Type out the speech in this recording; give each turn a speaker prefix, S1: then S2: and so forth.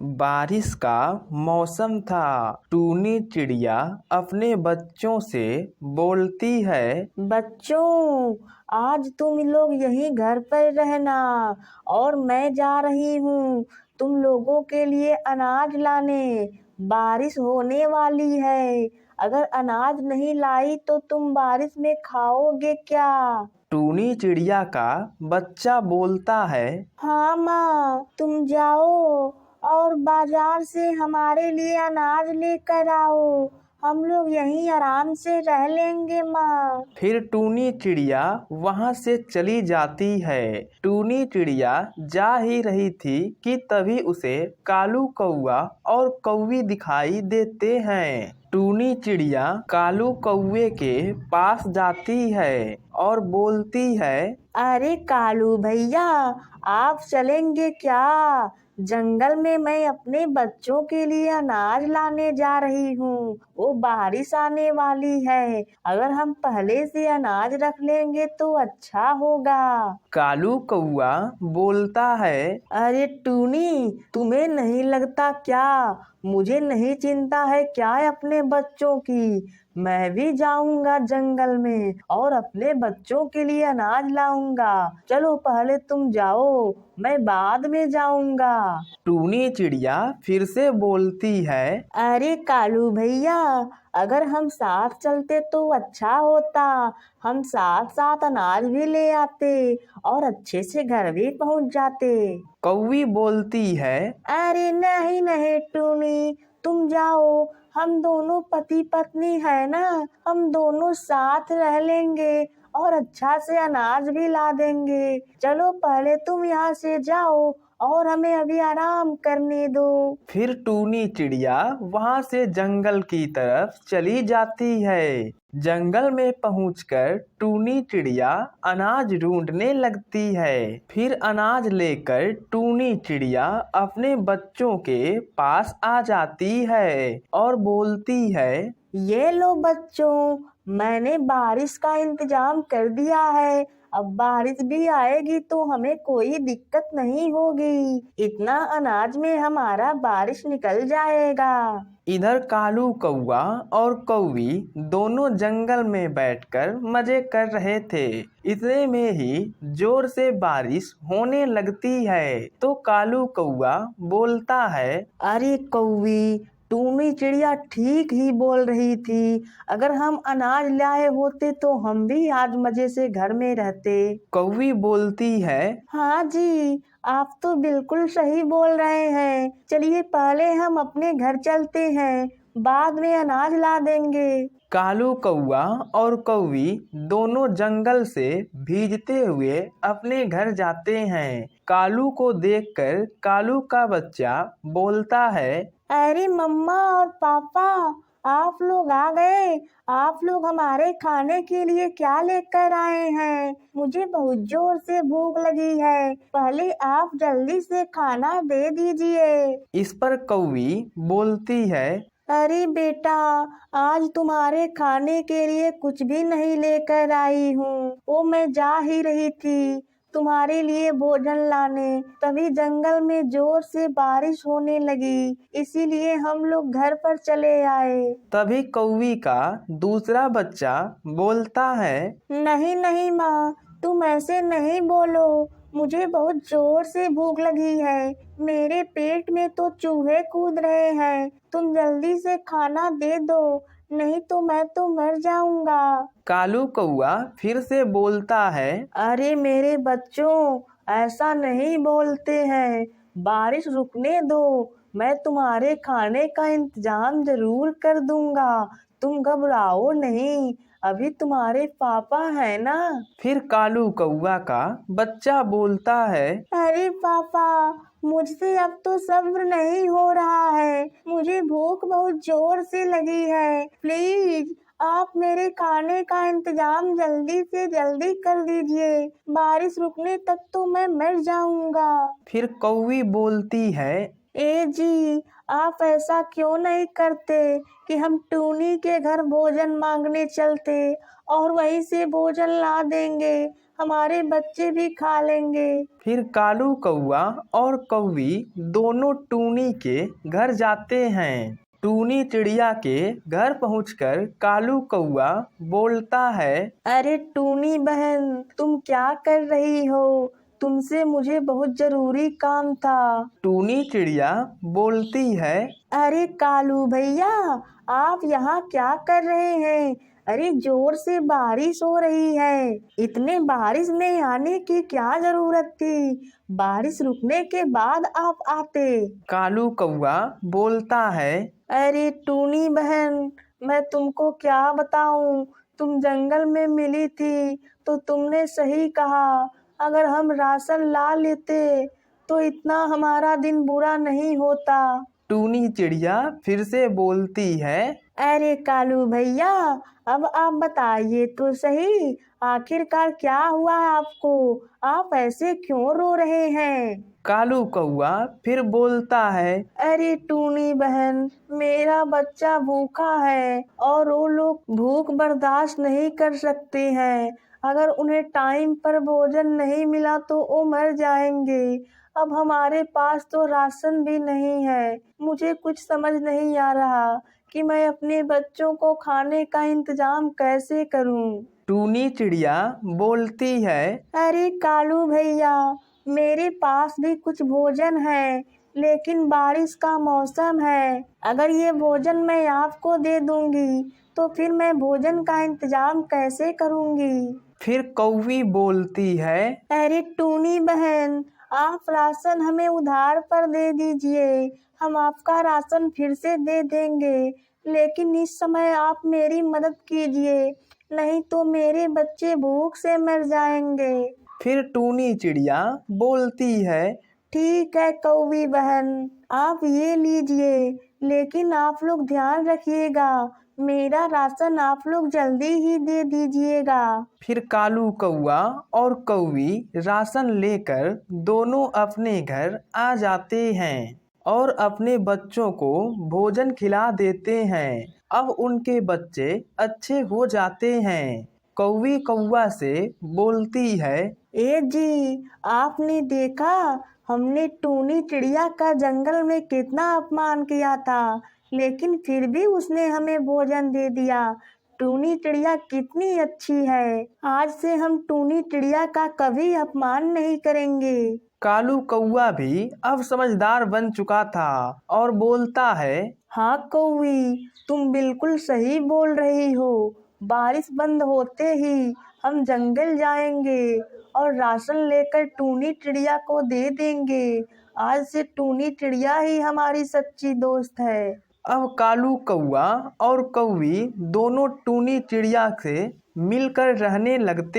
S1: बारिश का मौसम था। टूनी चिड़िया अपने बच्चों से बोलती है,
S2: बच्चों, आज तुम लोग यहीं घर पर रहना और मैं जा रही हूँ तुम लोगों के लिए अनाज लाने। बारिश होने वाली है, अगर अनाज नहीं लाई तो तुम बारिश में खाओगे क्या?
S1: टूनी चिड़िया का बच्चा बोलता है,
S2: हाँ माँ, तुम जाओ और बाजार से हमारे लिए अनाज लेकर आओ, हम लोग यहीं आराम से रह लेंगे माँ।
S1: फिर टूनी चिड़िया वहां से चली जाती है। टूनी चिड़िया जा ही रही थी कि तभी उसे कालू कौआ और कौवी दिखाई देते हैं। टूनी चिड़िया कालू कौवे के पास जाती है और बोलती है,
S2: अरे कालू भैया, आप चलेंगे क्या? जंगल में मैं अपने बच्चों के लिए अनाज लाने जा रही हूँ। वो बारिश आने वाली है, अगर हम पहले से अनाज रख लेंगे तो अच्छा होगा।
S1: कालू कौआ बोलता है,
S2: अरे टूनी, तुम्हें नहीं लगता क्या? मुझे नहीं चिंता है क्या अपने बच्चों की? मैं भी जाऊंगा जंगल में और अपने बच्चों के लिए अनाज लाऊंगा। चलो पहले तुम जाओ, मैं बाद में जाऊंगा।
S1: टूनी चिड़िया फिर से बोलती है,
S2: अरे कालू भैया, अगर हम साथ चलते तो अच्छा होता। हम साथ साथ अनाज भी ले आते और अच्छे से घर भी पहुंच जाते।
S1: कौवी बोलती है,
S2: अरे नहीं नहीं टूनी, तुम जाओ, हम दोनों पति पत्नी है ना, हम दोनों साथ रह लेंगे और अच्छा से अनाज भी ला देंगे। चलो पहले तुम यहाँ से जाओ और हमें अभी आराम करने दो।
S1: फिर टूनी चिड़िया वहां से जंगल की तरफ चली जाती है। जंगल में पहुंचकर टूनी चिड़िया अनाज ढूंढने लगती है। फिर अनाज लेकर टूनी चिड़िया अपने बच्चों के पास आ जाती है और बोलती है,
S2: ये लो बच्चों, मैंने बारिश का इंतजाम कर दिया है। अब बारिश भी आएगी तो हमें कोई दिक्कत नहीं होगी। इतना अनाज में हमारा बारिश निकल जाएगा।
S1: इधर कालू कौआ और कौवी दोनों जंगल में बैठकर मजे कर रहे थे। इतने में ही जोर से बारिश होने लगती है तो कालू कौआ बोलता है,
S2: अरे कौवी, टूनी चिड़िया ठीक ही बोल रही थी। अगर हम अनाज लाए होते तो हम भी आज मजे से घर में रहते।
S1: कौवी बोलती है,
S2: हाँ जी, आप तो बिल्कुल सही बोल रहे हैं। चलिए पहले हम अपने घर चलते हैं, बाद में अनाज ला देंगे।
S1: कालू कौआ और कौवी दोनों जंगल से भीगते हुए अपने घर जाते हैं। कालू को देखकर कालू का बच्चा बोलता है,
S2: अरे मम्मा और पापा, आप लोग आ गए। आप लोग हमारे खाने के लिए क्या लेकर आए हैं? मुझे बहुत जोर से भूख लगी है, पहले आप जल्दी से खाना दे दीजिए।
S1: इस पर कौवी बोलती है,
S2: अरे बेटा, आज तुम्हारे खाने के लिए कुछ भी नहीं लेकर आई हूँ। वो मैं जा ही रही थी तुम्हारे लिए भोजन लाने, तभी जंगल में जोर से बारिश होने लगी, इसीलिए हम लोग घर पर चले आए।
S1: तभी कौवी का दूसरा बच्चा बोलता है,
S2: नहीं नहीं माँ, तुम ऐसे नहीं बोलो। मुझे बहुत जोर से भूख लगी है, मेरे पेट में तो चूहे कूद रहे हैं। तुम जल्दी से खाना दे दो, नहीं तो मैं तो मर जाऊंगा।
S1: कालू कौआ फिर से बोलता है,
S2: अरे मेरे बच्चों, ऐसा नहीं बोलते हैं। बारिश रुकने दो, मैं तुम्हारे खाने का इंतजाम जरूर कर दूंगा। तुम घबराओ नहीं, अभी तुम्हारे पापा है ना।
S1: फिर कालू कौआ का बच्चा बोलता है,
S2: अरे पापा, मुझसे अब तो सब्र नहीं हो रहा है, मुझे भूख बहुत जोर से लगी है। प्लीज आप मेरे खाने का इंतजाम जल्दी से जल्दी कर दीजिए, बारिश रुकने तक तो मैं मर जाऊंगा।
S1: फिर कौवी बोलती है,
S2: ए जी, आप ऐसा क्यों नहीं करते कि हम टूनी के घर भोजन मांगने चलते और वहीं से भोजन ला देंगे। हमारे बच्चे भी खा लेंगे।
S1: फिर कालू कौआ और कौवी दोनों टूनी के घर जाते हैं। टूनी चिड़िया के घर पहुंचकर कालू कौआ बोलता है,
S2: अरे टूनी बहन, तुम क्या कर रही हो? तुमसे मुझे बहुत जरूरी काम था।
S1: टूनी चिड़िया बोलती है,
S2: अरे कालू भैया, आप यहाँ क्या कर रहे हैं? अरे जोर से बारिश हो रही है, इतने बारिश में आने की क्या जरूरत थी? बारिश रुकने के बाद आप आते।
S1: कालू कौआ बोलता है,
S2: अरे टूनी बहन, मैं तुमको क्या बताऊं? तुम जंगल में मिली थी तो तुमने सही कहा। अगर हम राशन ला लेते तो इतना हमारा दिन बुरा नहीं होता।
S1: टूनी चिड़िया फिर से बोलती है,
S2: अरे कालू भैया, अब आप बताइए तो सही, आखिरकार क्या हुआ आपको? आप ऐसे क्यों रो रहे हैं?
S1: कालू कौआ फिर बोलता है,
S2: अरे टूनी बहन, मेरा बच्चा भूखा है और वो लोग भूख बर्दाश्त नहीं कर सकते हैं। अगर उन्हें टाइम पर भोजन नहीं मिला तो वो मर जाएंगे। अब हमारे पास तो राशन भी नहीं है। मुझे कुछ समझ नहीं आ रहा कि मैं अपने बच्चों को खाने का इंतजाम कैसे करूं।
S1: टूनी चिड़िया बोलती है,
S2: अरे कालू भैया, मेरे पास भी कुछ भोजन है, लेकिन बारिश का मौसम है। अगर ये भोजन मैं आपको दे दूंगी तो फिर मैं भोजन का इंतजाम कैसे करूंगी?
S1: फिर कौवी बोलती है,
S2: अरे टूनी बहन, आप राशन हमें उधार पर दे दीजिए, हम आपका राशन फिर से दे देंगे, लेकिन इस समय आप मेरी मदद कीजिए, नहीं तो मेरे बच्चे भूख से मर जाएंगे।
S1: फिर टूनी चिड़िया बोलती है,
S2: ठीक है कौवी बहन, आप ये लीजिए, लेकिन आप लोग ध्यान रखिएगा, मेरा राशन आप लोग जल्दी ही दे दीजिएगा।
S1: फिर कालू कौआ और कौवी राशन लेकर दोनों अपने घर आ जाते हैं और अपने बच्चों को भोजन खिला देते हैं। अब उनके बच्चे अच्छे हो जाते हैं। कौवी कौआ से बोलती है,
S2: ए जी, आपने देखा, हमने टूनी चिड़िया का जंगल में कितना अपमान किया था, लेकिन फिर भी उसने हमें भोजन दे दिया। टूनी चिड़िया कितनी अच्छी है। आज से हम टूनी चिड़िया का कभी अपमान नहीं करेंगे।
S1: कालू कौआ भी अब समझदार बन चुका था और बोलता है,
S2: हाँ कौवी, तुम बिल्कुल सही बोल रही हो। बारिश बंद होते ही हम जंगल जाएंगे और राशन लेकर टूनी चिड़िया को दे देंगे। आज से टूनी चिड़िया ही हमारी सच्ची दोस्त है।
S1: अब कालू कौआ और कौवी दोनों टूनी चिड़िया से मिलकर रहने लगते